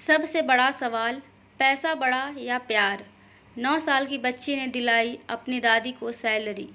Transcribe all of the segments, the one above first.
सबसे बड़ा सवाल, पैसा बड़ा या प्यार। 9 साल की बच्ची ने दिलाई अपनी दादी को सैलरी।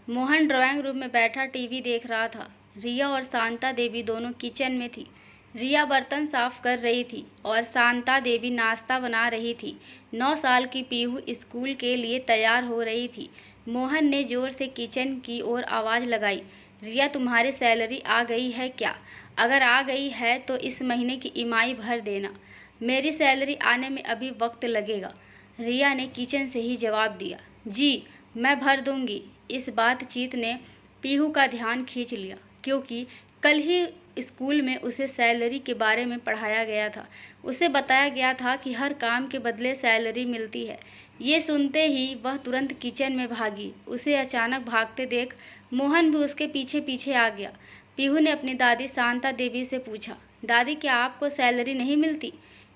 मोहन ड्राइंग रूम में बैठा टीवी देख रहा था। रिया और शांता देवी दोनों किचन में थी। रिया बर्तन साफ कर रही थी और शांता देवी नाश्ता बना रही थी। 9 साल की पीहू स्कूल के लिए तैयार हो रही थी। मोहन ने जोर से किचन की ओर आवाज़ लगाई, रिया तुम्हारी सैलरी आ गई है क्या? अगर आ गई है तो इस महीने की ईएमआई भर देना। मेरी सैलरी आने में अभी वक्त लगेगा, रिया ने किचन से ही जवाब दिया। जी मैं भर दूंगी। इस बातचीत ने पीहू का ध्यान खींच लिया क्योंकि कल ही स्कूल में उसे सैलरी के बारे में पढ़ाया गया था। उसे बताया गया था कि हर काम के बदले सैलरी मिलती है। ये सुनते ही वह तुरंत किचन में भागी। उसे अचानक भागते देख मोहन भी उसके पीछे पीछे आ गया। पीहू ने अपनी दादी शांता देवी से पूछा, दादी क्या आपको सैलरी नहीं मिलती?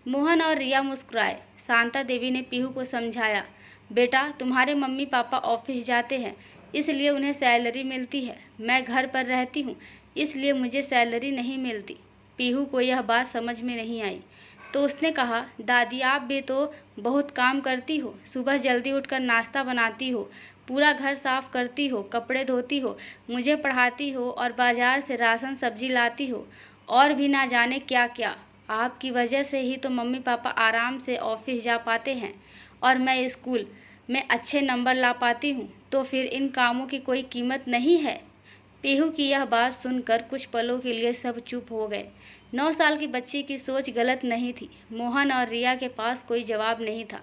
मोहन और रिया मुस्कुराए। शांता देवी ने पीहू को समझाया, बेटा तुम्हारे मम्मी पापा ऑफिस जाते हैं इसलिए उन्हें सैलरी मिलती है। मैं घर पर रहती हूँ इसलिए मुझे सैलरी नहीं मिलती। पीहू को यह बात समझ में नहीं आई तो उसने कहा, दादी आप भी तो बहुत काम करती हो। सुबह जल्दी उठकर नाश्ता बनाती हो, पूरा घर साफ करती हो, कपड़े धोती हो, मुझे पढ़ाती हो और बाजार से राशन सब्जी लाती हो और भी ना जाने क्या क्या। आपकी वजह से ही तो मम्मी पापा आराम से ऑफिस जा पाते हैं और मैं स्कूल में अच्छे नंबर ला पाती हूँ। तो फिर इन कामों की कोई कीमत नहीं है? पीहू की यह बात सुनकर कुछ पलों के लिए सब चुप हो गए। 9 साल की बच्ची की सोच गलत नहीं थी। मोहन और रिया के पास कोई जवाब नहीं था,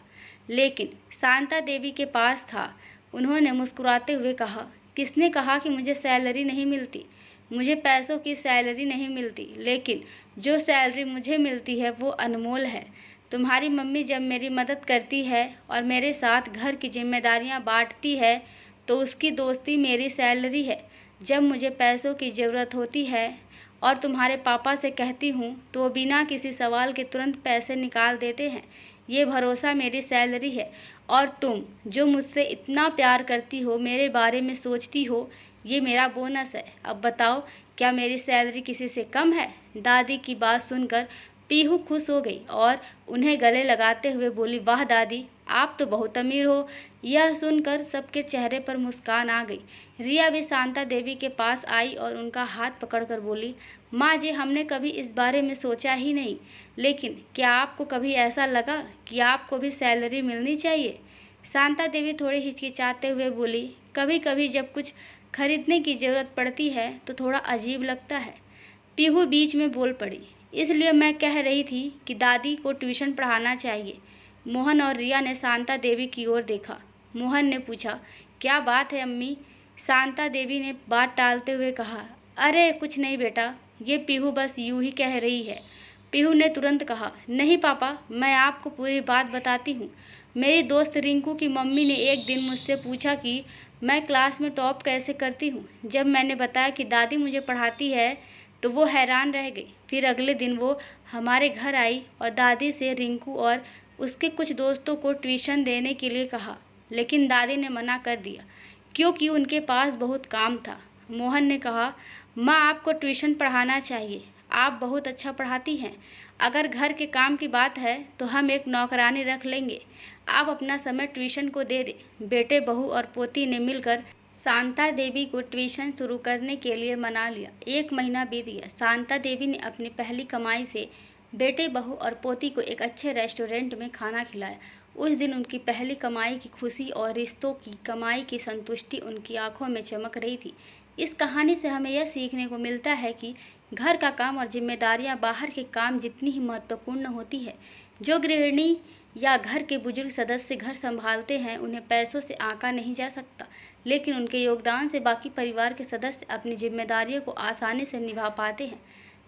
लेकिन शांता देवी के पास था। उन्होंने मुस्कुराते हुए कहा, किसने कहा कि मुझे सैलरी नहीं मिलती? मुझे पैसों की सैलरी नहीं मिलती, लेकिन जो सैलरी मुझे मिलती है वो अनमोल है। तुम्हारी मम्मी जब मेरी मदद करती है और मेरे साथ घर की जिम्मेदारियां बांटती है तो उसकी दोस्ती मेरी सैलरी है। जब मुझे पैसों की ज़रूरत होती है और तुम्हारे पापा से कहती हूँ तो वो बिना किसी सवाल के तुरंत पैसे निकाल देते हैं। ये भरोसा मेरी सैलरी है। और तुम जो मुझसे इतना प्यार करती हो, मेरे बारे में सोचती हो, ये मेरा बोनस है। अब बताओ क्या मेरी सैलरी किसी से कम है? दादी की बात सुनकर पीहू खुश हो गई और उन्हें गले लगाते हुए बोली, वाह दादी आप तो बहुत अमीर हो। यह सुनकर सबके चेहरे पर मुस्कान आ गई। रिया भी शांता देवी के पास आई और उनका हाथ पकड़कर बोली, माँ जी हमने कभी इस बारे में सोचा ही नहीं, लेकिन क्या आपको कभी ऐसा लगा कि आपको भी सैलरी मिलनी चाहिए? शांता देवी थोड़ी हिचकिचाते हुए बोली, कभी कभी जब कुछ खरीदने की ज़रूरत पड़ती है तो थोड़ा अजीब लगता है। पीहू बीच में बोल पड़ी, इसलिए मैं कह रही थी कि दादी को ट्यूशन पढ़ाना चाहिए। मोहन और रिया ने शांता देवी की ओर देखा। मोहन ने पूछा, क्या बात है अम्मी? शांता देवी ने बात टालते हुए कहा, अरे कुछ नहीं बेटा, ये पीहू बस यूं ही कह रही है। पीहू ने तुरंत कहा, नहीं पापा मैं आपको पूरी बात बताती हूँ। मेरी दोस्त रिंकू की मम्मी ने एक दिन मुझसे पूछा कि मैं क्लास में टॉप कैसे करती हूँ। जब मैंने बताया कि दादी मुझे पढ़ाती है तो वो हैरान रह गई। फिर अगले दिन वो हमारे घर आई और दादी से रिंकू और उसके कुछ दोस्तों को ट्यूशन देने के लिए कहा, लेकिन दादी ने मना कर दिया क्योंकि उनके पास बहुत काम था। मोहन ने कहा, माँ आपको ट्यूशन पढ़ाना चाहिए, आप बहुत अच्छा पढ़ाती हैं। अगर घर के काम की बात है तो हम एक नौकरानी रख लेंगे, आप अपना समय ट्यूशन को दे दें। बेटे बहू और पोती ने मिलकर शांता देवी को ट्यूशन शुरू करने के लिए मना लिया। 1 महीना बीत गया। शांता देवी ने अपनी पहली कमाई से बेटे बहू और पोती को एक अच्छे रेस्टोरेंट में खाना खिलाया। उस दिन उनकी पहली कमाई की खुशी और रिश्तों की कमाई की संतुष्टि उनकी आंखों में चमक रही थी। इस कहानी से हमें यह सीखने को मिलता है कि घर का काम और जिम्मेदारियां बाहर के काम जितनी ही महत्वपूर्ण होती है। जो गृहिणी या घर के बुजुर्ग सदस्य घर संभालते हैं उन्हें पैसों से आंका नहीं जा सकता, लेकिन उनके योगदान से बाकी परिवार के सदस्य अपनी जिम्मेदारियों को आसानी से निभा पाते हैं।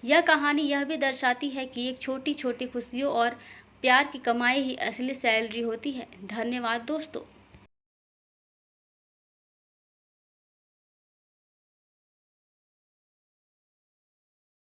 यह कहानी यह भी दर्शाती है कि एक छोटी छोटी खुशियों और प्यार की कमाई ही असली सैलरी होती है। धन्यवाद दोस्तों।